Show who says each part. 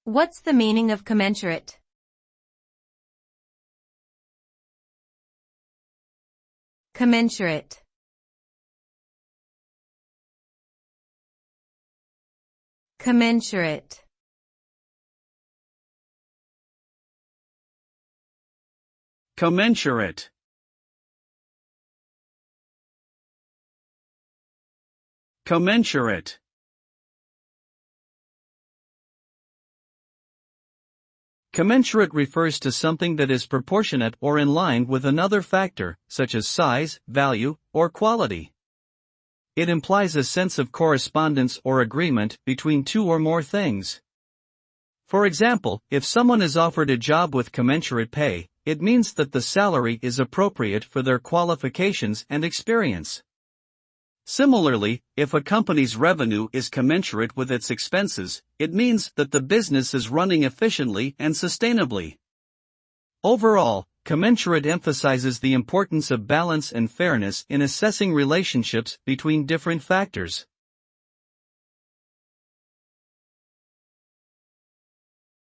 Speaker 1: What's the meaning of commensurate? Commensurate. Commensurate.
Speaker 2: Commensurate. Commensurate. Commensurate refers to something that is proportionate or in line with another factor, such as size, value, or quality. It implies a sense of correspondence or agreement between two or more things. For example, if someone is offered a job with commensurate pay, it means that the salary is appropriate for their qualifications and experience. Similarly, if a company's revenue is commensurate with its expenses, it means that the business is running efficiently and sustainably. Overall, commensurate emphasizes the importance of balance and fairness in assessing relationships between different factors.